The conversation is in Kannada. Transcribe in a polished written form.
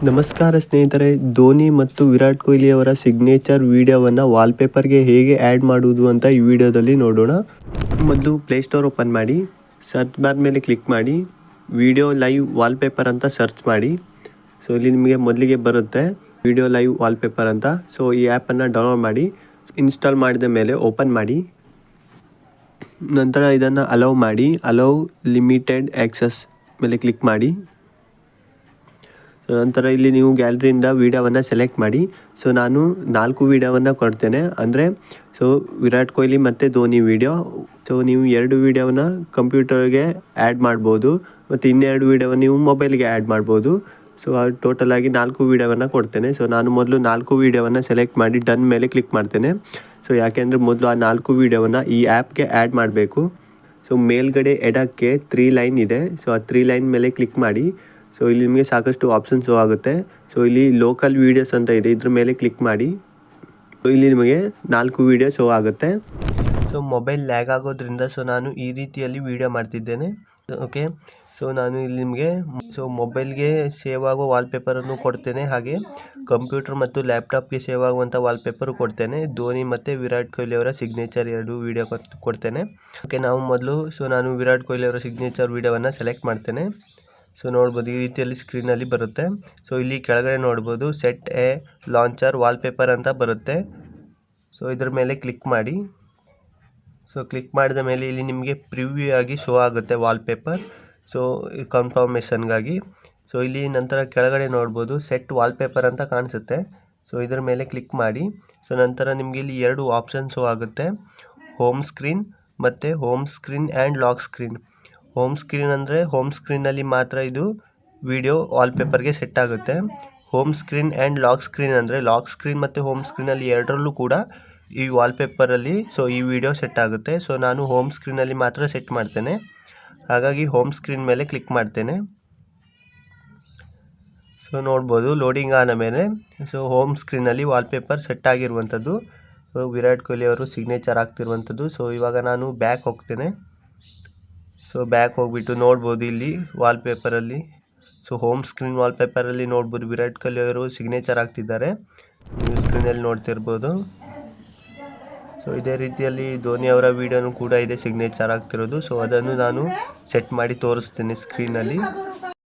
ನಮಸ್ಕಾರ ಸ್ನೇಹಿತರೆ, ಧೋನಿ ಮತ್ತು ವಿರಾಟ್ ಕೊಹ್ಲಿ ಅವರ ಸಿಗ್ನೇಚರ್ ವಿಡಿಯೋವನ್ನು ವಾಲ್ಪೇಪರ್ಗೆ ಹೇಗೆ ಆ್ಯಡ್ ಮಾಡುವುದು ಅಂತ ಈ ವಿಡಿಯೋದಲ್ಲಿ ನೋಡೋಣ. ಮೊದಲು ಪ್ಲೇಸ್ಟೋರ್ ಓಪನ್ ಮಾಡಿ, ಸರ್ಚ್ ಬಾರ್ ಮೇಲೆ ಕ್ಲಿಕ್ ಮಾಡಿ, ವಿಡಿಯೋ ಲೈವ್ ವಾಲ್ಪೇಪರ್ ಅಂತ ಸರ್ಚ್ ಮಾಡಿ. ಸೊ ಇಲ್ಲಿ ನಿಮಗೆ ಮೊದಲಿಗೆ ಬರುತ್ತೆ ವಿಡಿಯೋ ಲೈವ್ ವಾಲ್ಪೇಪರ್ ಅಂತ. ಸೊ ಈ ಆ್ಯಪನ್ನು ಡೌನ್ಲೋಡ್ ಮಾಡಿ, ಇನ್ಸ್ಟಾಲ್ ಮಾಡಿದ ಮೇಲೆ ಓಪನ್ ಮಾಡಿ. ನಂತರ ಇದನ್ನು ಅಲೌ ಮಾಡಿ, ಅಲೌ ಲಿಮಿಟೆಡ್ ಆ್ಯಕ್ಸಸ್ ಮೇಲೆ ಕ್ಲಿಕ್ ಮಾಡಿ. ನಂತರ ಇಲ್ಲಿ ನೀವು ಗ್ಯಾಲರಿಯಿಂದ ವೀಡಿಯೋವನ್ನು ಸೆಲೆಕ್ಟ್ ಮಾಡಿ. ಸೊ ನಾನು 4 ವೀಡಿಯೋವನ್ನು ಕೊಡ್ತೇನೆ, ಅಂದರೆ ವಿರಾಟ್ ಕೊಹ್ಲಿ ಮತ್ತು ಧೋನಿ ವೀಡಿಯೋ. ಸೊ ನೀವು 2 ವೀಡಿಯೋವನ್ನು ಕಂಪ್ಯೂಟರ್ಗೆ ಆ್ಯಡ್ ಮಾಡ್ಬೋದು ಮತ್ತು ಇನ್ನೆರಡು ವೀಡಿಯೋವನ್ನು ನೀವು ಮೊಬೈಲ್ಗೆ ಆ್ಯಡ್ ಮಾಡ್ಬೋದು. ಸೊ ಟೋಟಲಾಗಿ 4 ವೀಡಿಯೋವನ್ನು ಕೊಡ್ತೇನೆ. ಸೊ ನಾನು ಮೊದಲು 4 ವೀಡಿಯೋವನ್ನು ಸೆಲೆಕ್ಟ್ ಮಾಡಿ ಡನ್ ಮೇಲೆ ಕ್ಲಿಕ್ ಮಾಡ್ತೇನೆ. ಸೊ ಯಾಕೆಂದರೆ ಮೊದಲು ಆ 4 ವೀಡಿಯೋವನ್ನು ಈ ಆ್ಯಪ್ಗೆ ಆ್ಯಡ್ ಮಾಡಬೇಕು. ಸೊ ಮೇಲ್ಗಡೆ ಎಡಕ್ಕೆ 3 ಲೈನ್ ಇದೆ. ಸೊ ಆ 3 ಲೈನ್ ಮೇಲೆ ಕ್ಲಿಕ್ ಮಾಡಿ. ಸೊ ಇಲ್ಲಿ ನಿಮಗೆ ಸಾಕಷ್ಟು ಆಪ್ಷನ್ ಶೋ ಆಗುತ್ತೆ. ಸೊ ಇಲ್ಲಿ ಲೋಕಲ್ ವೀಡಿಯೋಸ್ ಅಂತ ಇದೆ, ಇದ್ರ ಮೇಲೆ ಕ್ಲಿಕ್ ಮಾಡಿ. ಸೊ ಇಲ್ಲಿ ನಿಮಗೆ 4 ವೀಡಿಯೋ ಶೋ ಆಗುತ್ತೆ. ಸೊ ಮೊಬೈಲ್ ಲ್ಯಾಗ್ ಆಗೋದ್ರಿಂದ ನಾನು ಈ ರೀತಿಯಲ್ಲಿ ವೀಡಿಯೋ ಮಾಡ್ತಿದ್ದೇನೆ. ಓಕೆ, ಸೊ ನಾನು ಇಲ್ಲಿ ನಿಮಗೆ ಮೊಬೈಲ್ಗೆ ಸೇವ್ ಆಗೋ ವಾಲ್ಪೇಪರನ್ನು ಕೊಡ್ತೇನೆ, ಹಾಗೆ ಕಂಪ್ಯೂಟರ್ ಮತ್ತು ಲ್ಯಾಪ್ಟಾಪ್ಗೆ ಸೇವ್ ಆಗುವಂಥ ವಾಲ್ಪೇಪರು ಕೊಡ್ತೇನೆ. ಧೋನಿ ಮತ್ತು ವಿರಾಟ್ ಕೊಹ್ಲಿ ಅವರ ಸಿಗ್ನೇಚರ್ 2 ವೀಡಿಯೋ ಕೊಡ್ತೇನೆ. ಓಕೆ, ನಾನು ವಿರಾಟ್ ಕೊಹ್ಲಿ ಅವರ ಸಿಗ್ನೇಚರ್ ವೀಡಿಯೋವನ್ನು ಸೆಲೆಕ್ಟ್ ಮಾಡ್ತೇನೆ. ಸೊ ನೋಡ್ಬೋದು, ಈ ರೀತಿಯಲ್ಲಿ ಸ್ಕ್ರೀನಲ್ಲಿ ಬರುತ್ತೆ. ಸೊ ಇಲ್ಲಿ ಕೆಳಗಡೆ ನೋಡ್ಬೋದು ಸೆಟ್ ಎ ಲಾಂಚರ್ ವಾಲ್ಪೇಪರ್ ಅಂತ ಬರುತ್ತೆ. ಸೊ ಇದ್ರ ಮೇಲೆ ಕ್ಲಿಕ್ ಮಾಡಿ. ಸೊ ಕ್ಲಿಕ್ ಮಾಡಿದ ಮೇಲೆ ಇಲ್ಲಿ ನಿಮಗೆ ಪ್ರಿವ್ಯೂ ಆಗಿ ಶೋ ಆಗುತ್ತೆ ವಾಲ್ಪೇಪರ್. ಸೊ ಕನ್ಫರ್ಮೇಷನ್ಗಾಗಿ. ಸೊ ಇಲ್ಲಿ ನಂತರ ಕೆಳಗಡೆ ನೋಡ್ಬೋದು ಸೆಟ್ ವಾಲ್ಪೇಪರ್ ಅಂತ ಕಾಣಿಸುತ್ತೆ. ಸೊ ಇದ್ರ ಮೇಲೆ ಕ್ಲಿಕ್ ಮಾಡಿ. ಸೊ ನಂತರ ನಿಮಗೆ ಇಲ್ಲಿ 2 ಆಪ್ಷನ್ ಶೋ ಆಗುತ್ತೆ, ಹೋಮ್ ಸ್ಕ್ರೀನ್ ಮತ್ತು home screen and lock screen. Home screen ಅಂದರೆ ಹೋಮ್ ಸ್ಕ್ರೀನಲ್ಲಿ ಮಾತ್ರ ಇದು ವಿಡಿಯೋ ವಾಲ್ಪೇಪರ್ಗೆ ಸೆಟ್ ಆಗುತ್ತೆ. Home screen and lock screen ಅಂದರೆ ಲಾಕ್ ಸ್ಕ್ರೀನ್ ಮತ್ತು ಹೋಮ್ ಸ್ಕ್ರೀನಲ್ಲಿ ಎರಡರಲ್ಲೂ ಕೂಡ ಈ ವಾಲ್ಪೇಪರಲ್ಲಿ ಈ ವಿಡಿಯೋ ಸೆಟ್ ಆಗುತ್ತೆ. ಸೊ ನಾನು ಹೋಮ್ ಸ್ಕ್ರೀನಲ್ಲಿ ಮಾತ್ರ ಸೆಟ್ ಮಾಡ್ತೇನೆ, ಹಾಗಾಗಿ ಹೋಮ್ ಸ್ಕ್ರೀನ್ ಮೇಲೆ ಕ್ಲಿಕ್ ಮಾಡ್ತೇನೆ. ಸೊ ನೋಡ್ಬೋದು ಲೋಡಿಂಗ್ ಆದ ಮೇಲೆ ಹೋಮ್ ಸ್ಕ್ರೀನಲ್ಲಿ ವಾಲ್ಪೇಪರ್ ಸೆಟ್ ಆಗಿರುವಂಥದ್ದು. ವಿರಾಟ್ ಕೊಹ್ಲಿ ಅವರು ಸಿಗ್ನೇಚರ್ ಆಗ್ತಿರುವಂಥದ್ದು. ಸೊ ಇವಾಗ ನಾನು ಬ್ಯಾಕ್ ಹೋಗ್ತೇನೆ. ಸೊ ಬ್ಯಾಕ್ ಹೋಗ್ಬಿಟ್ಟು ನೋಡ್ಬೋದು ಇಲ್ಲಿ ವಾಲ್ಪೇಪರಲ್ಲಿ, ಹೋಮ್ ಸ್ಕ್ರೀನ್ ವಾಲ್ಪೇಪರಲ್ಲಿ ನೋಡ್ಬೋದು ವಿರಾಟ್ ಕೊಹ್ಲಿ ಅವರು ಸಿಗ್ನೇಚರ್ ಆಗ್ತಿದ್ದಾರೆ, ನೀವು ಸ್ಕ್ರೀನಲ್ಲಿ ನೋಡ್ತಿರ್ಬೋದು. ಸೊ ಇದೇ ರೀತಿಯಲ್ಲಿ ಧೋನಿ ಅವರ ವಿಡಿಯೋನು ಕೂಡ ಇದೆ ಸಿಗ್ನೇಚರ್ ಆಗ್ತಿರೋದು. ಸೊ ಅದನ್ನು ನಾನು ಸೆಟ್ ಮಾಡಿ ತೋರಿಸ್ತೀನಿ ಸ್ಕ್ರೀನಲ್ಲಿ.